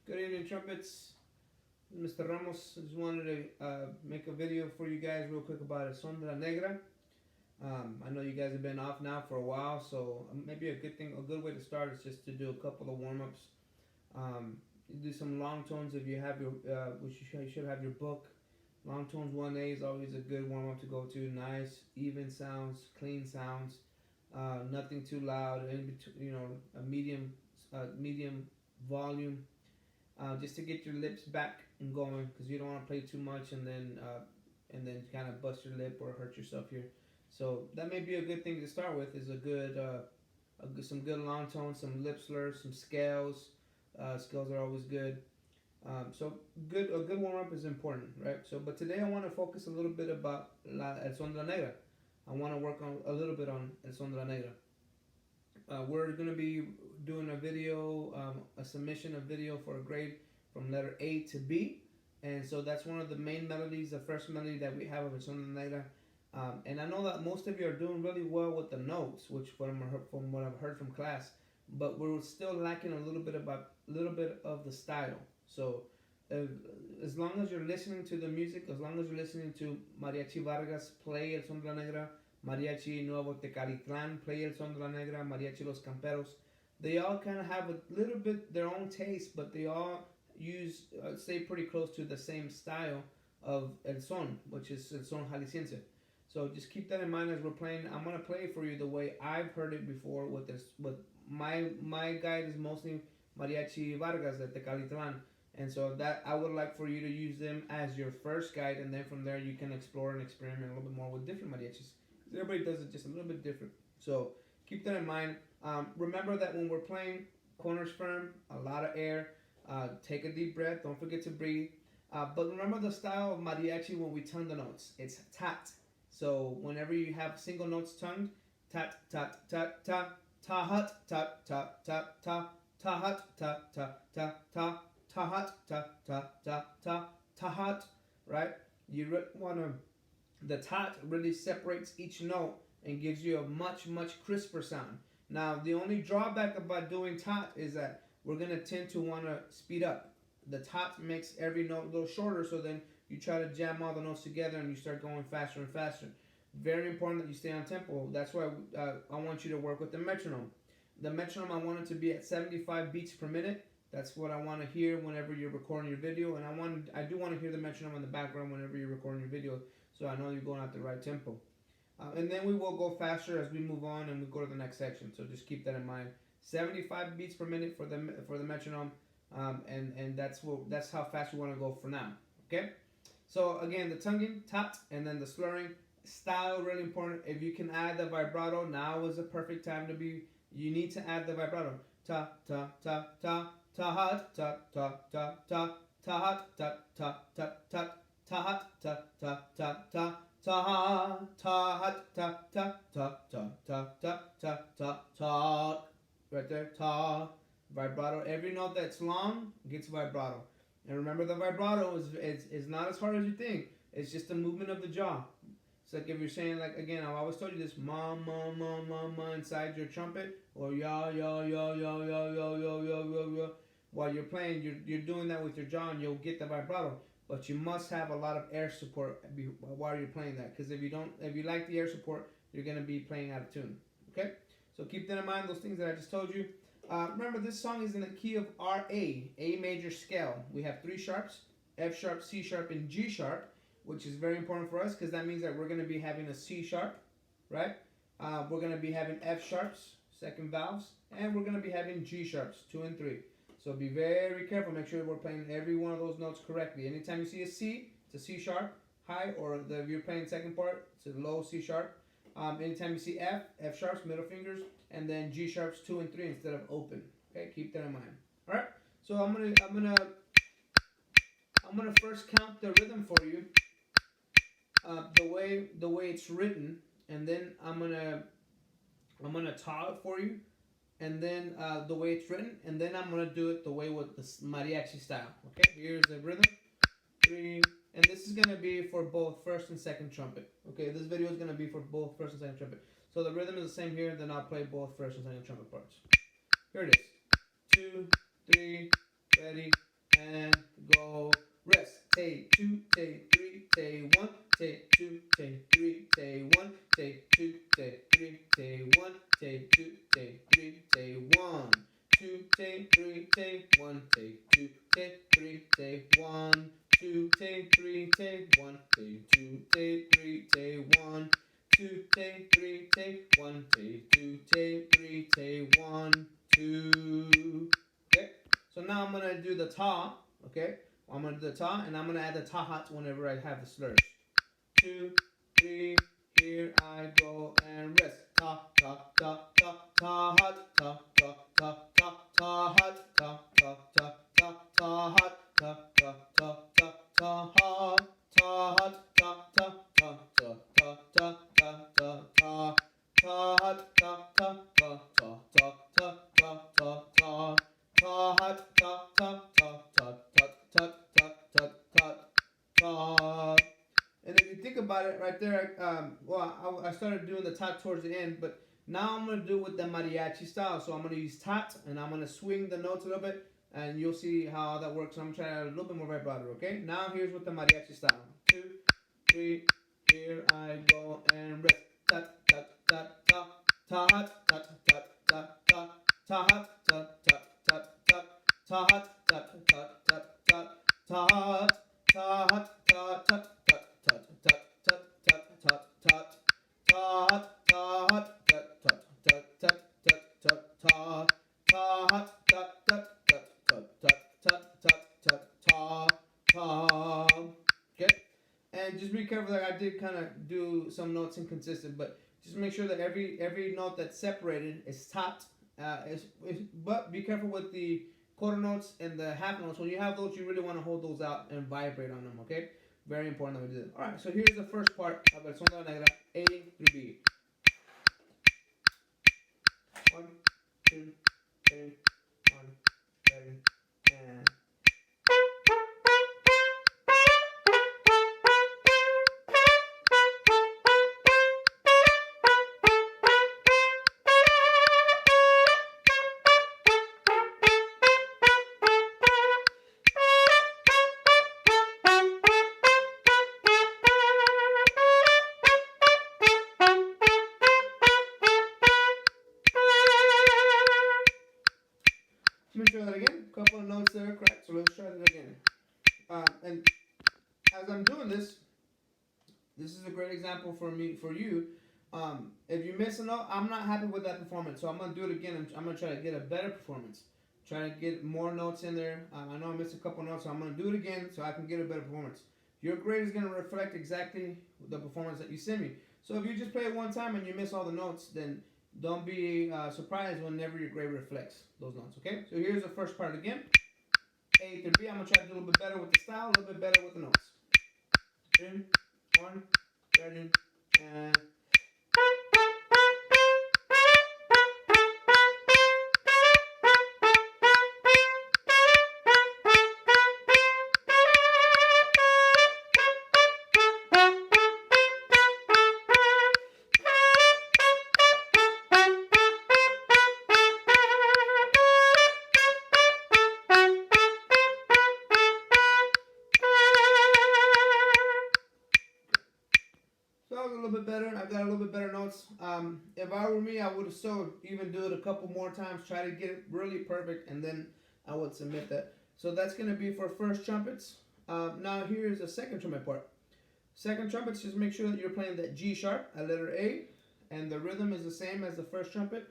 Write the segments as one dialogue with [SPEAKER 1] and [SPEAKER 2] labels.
[SPEAKER 1] Good evening, trumpets. Mr. Ramos. Just wanted to make a video for you guys real quick about El Son de la Negra. I know you guys have been off now for a while, so maybe a good way to start is just to do a couple of warm ups. You do some long tones if you have your, which you should have your book. Long tones 1A is always a good warm up to go to. Nice, even sounds, clean sounds, nothing too loud. In between, a medium volume, just to get your lips back and going, because you don't want to play too much and then kind of bust your lip or hurt yourself here. So that may be a good thing to start with. Is some good long tones, some lip slurs, some scales. Scales are always good. So a good warm up is important, right? So, but today I want to focus a little bit about El Son de la Negra. I want to work on a little bit on El Son de la Negra. We're going to be doing a video, a submission of video for a grade from letter A to B. And so that's one of the main melodies, the first melody that we have of El Son de la Negra. And I know that most of you are doing really well with the notes, which from what I've heard from class, but we're still lacking a little bit of the style. So as long as you're listening to the music, as long as you're listening to Mariachi Vargas play El Son de la Negra, Mariachi Nuevo Tecalitlan play El Son de la Negra, Mariachi Los Camperos, they all kind of have a little bit their own taste, but they all stay pretty close to the same style of El Son, which is El Son Jalisciense. So just keep that in mind as we're playing. I'm gonna play for you the way I've heard it before with this. With my guide is mostly Mariachi Vargas de Tecalitlan, and so that I would like for you to use them as your first guide, and then from there you can explore and experiment a little bit more with different mariachis. Everybody does it just a little bit different. So keep that in mind. Remember that when we're playing, corners firm, a lot of air. Take a deep breath. Don't forget to breathe. But remember the style of mariachi when we tongue the notes. It's tat. So whenever you have single notes tongued, tat tat tat ta ta hut ta ta ta ta ta hut ta ta ta ta ta hut ta ta ta ta ta hut. Right? You wanna the tat really separates each note and gives you a much crisper sound. Now the only drawback about doing tat is that we're gonna tend to want to speed up. The tat makes every note a little shorter, so then you try to jam all the notes together and you start going faster and faster. Very important that you stay on tempo. That's why I want you to work with the metronome. The metronome, I want it to be at 75 beats per minute. That's what I want to hear whenever you're recording your video, and I do want to hear the metronome in the background whenever you're recording your video, so I know you're going at the right tempo. And then we will go faster as we move on and we go to the next section. So just keep that in mind. 75 beats per minute for the metronome, and that's how fast we want to go for now. Okay. So again, the tonguing, tat, and then the slurring. Style really important. If you can add the vibrato, now is the perfect time to be. You need to add the vibrato. Ta ta ta ta ta hot ta ta ta ta ta hot ta ta ta ta ta hot ta ta ta ta ta ta hot ta ta ta ta ta ta ta ta ta. Right there, ta, vibrato. Every note that's long gets vibrato. And remember, the vibrato is not as hard as you think. It's just the movement of the jaw. It's like if you're saying, like, again, I've always told you this, ma, ma, ma, ma, ma inside your trumpet, or ya, ya, ya, ya, ya, ya, ya, ya, ya, ya. While you're playing, you're doing that with your jaw and you'll get the vibrato. But you must have a lot of air support while you're playing that. Because if you like the air support, you're going to be playing out of tune. Okay? So keep that in mind, those things that I just told you. Remember, this song is in the key of RA, A major scale. We have 3 sharps, F sharp, C sharp, and G sharp, which is very important for us because that means that we're going to be having a C sharp, right? We're going to be having F sharps, second valves, and we're going to be having G sharps, 2 and 3. So be very careful. Make sure we're playing every one of those notes correctly. Anytime you see a C, it's a C sharp high, or if you're playing second part, it's a low C sharp. Anytime you see F, F sharps, middle fingers, and then G sharps 2 and 3 instead of open. Okay, keep that in mind. All right. So I'm gonna first count the rhythm for you, the way it's written, and then I'm gonna ta it for you, and then the way it's written, and then I'm gonna do it the way with the mariachi style. Okay. Here's the rhythm. 3. And this is going to be for both first and second trumpet. Okay, this video is going to be for both first and second trumpet. So the rhythm is the same here, then I'll play both first and second trumpet parts. Here it is. 2, 3, ready, take 3, take 1, take 2, take 3, take 1, 2, take 3, take 1, take 2, take 3, take 1, 2, take 3, take 1, take 2, take 3, take 1, 2. Okay, so now I'm gonna do the ta. Okay, I'm gonna do the ta, and I'm gonna add the ta hats whenever I have the slurs. 2, 3, here I go and rest. Ta ta ta ta ta hot ta ta ta ta ta hot ta ta ta ta ta hot ta ta ta ta ta hot ta hot ta ta ta ta ta ta ta ta ta hot ta ta ta ta ta ta ta ta ta hot ta ta ta ta ta ta ta ta ta. And if you think about it right there, I started doing the tot towards the end, but now I'm going to do it with the mariachi style. So I'm going to use tot, and I'm going to swing the notes a little bit, and you'll see how that works. I'm trying to add a little bit more vibrato, okay? Now here's with the mariachi style. 2, 3, here I go and rest. Tot, tot, tot, tot, ta hot, tot, tot, tot, tot, ta hot, tot, tot, tot, tot, ta hot, tot, tot, tot, tot, ta hot, ta hot, ta tot. And just be careful that I did kind of do some notes inconsistent, but just make sure that every note that's separated is topped. But be careful with the quarter notes and the half notes. When you have those, you really want to hold those out and vibrate on them, okay? Very important that we do that. Alright, so here's the first part of El Son de la Negra, A through B. 1, 2, 3, 1, 2, and... Let me try that again. A couple of notes there, correct. So let's try that again. And as I'm doing this is a great example for you. If you miss a note, I'm not happy with that performance, so I'm gonna do it again. I'm gonna try to get a better performance. Try to get more notes in there. I know I missed a couple notes, so I'm gonna do it again so I can get a better performance. Your grade is gonna reflect exactly the performance that you send me. So if you just play it one time and you miss all the notes, then don't be surprised whenever your grade reflects those notes, okay? So here's the first part again. A through B. I'm going to try to do a little bit better with the style, a little bit better with the notes. 3, 1, ready, and... So that was a little bit better. I got a little bit better notes. If I were me, I would have still even do it a couple more times, try to get it really perfect, and then I would submit that. So that's going to be for first trumpets. Now here's the second trumpet part. Second trumpets, just make sure that you're playing that G sharp, a letter A, and the rhythm is the same as the first trumpet.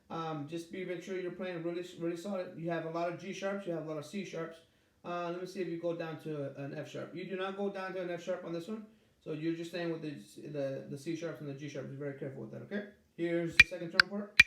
[SPEAKER 1] Make sure you're playing really solid. You have a lot of G sharps, you have a lot of C sharps. Let me see if you go down to an F sharp. You do not go down to an F sharp on this one. So you're just staying with the C sharps and the G sharps. Be very careful with that, okay? Here's the second trumpet part.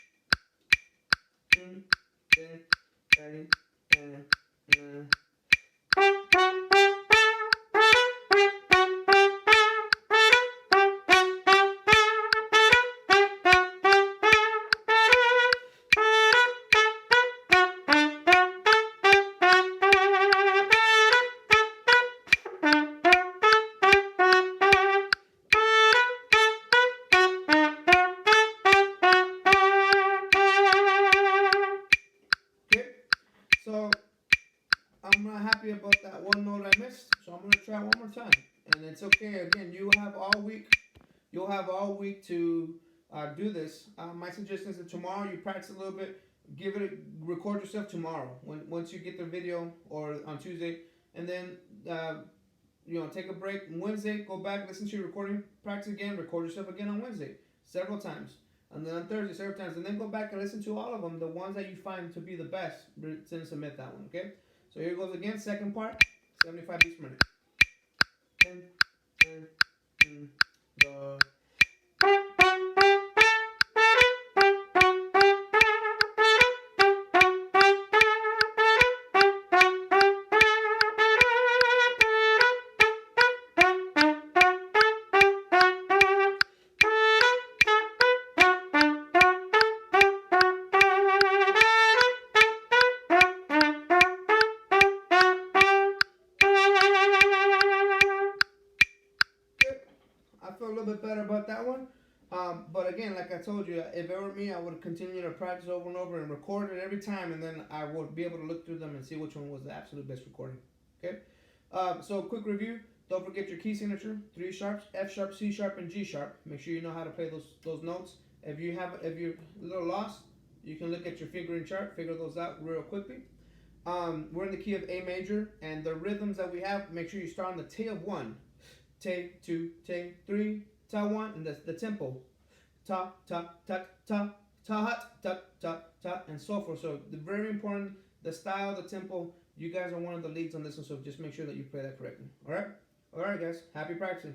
[SPEAKER 1] So I'm not happy about that one note I missed, so I'm gonna try one more time. And it's okay. Again, you have all week. You'll have all week to do this. My suggestion is that tomorrow you practice a little bit. record yourself tomorrow once you get the video, or on Tuesday, and then take a break. Wednesday, go back, listen to your recording, practice again, record yourself again on Wednesday several times, and then on Thursday several times, and then go back and listen to all of them, the ones that you find to be the best. Then submit that one. Okay. So here goes again. Second part, 75 beats per minute. 10, 10, 10, the I feel a little bit better about that one. But again, like I told you, if it were me, I would continue to practice over and over and record it every time, and then I would be able to look through them and see which one was the absolute best recording. Okay. So quick review. Don't forget your key signature: 3 sharps, F sharp, C sharp, and G sharp. Make sure you know how to play those notes. If you're a little lost, you can look at your fingering chart, figure those out real quickly. We're in the key of A major, and the rhythms that we have, make sure you start on the T of 1. Take 2, take 3, ta 1, and that's the tempo. Ta, ta, ta, ta, ta, hot, ta, ta, ta, and so forth. So, very important, the style, the tempo. You guys are one of the leads on this one, so just make sure that you play that correctly. Alright? Alright, guys. Happy practicing.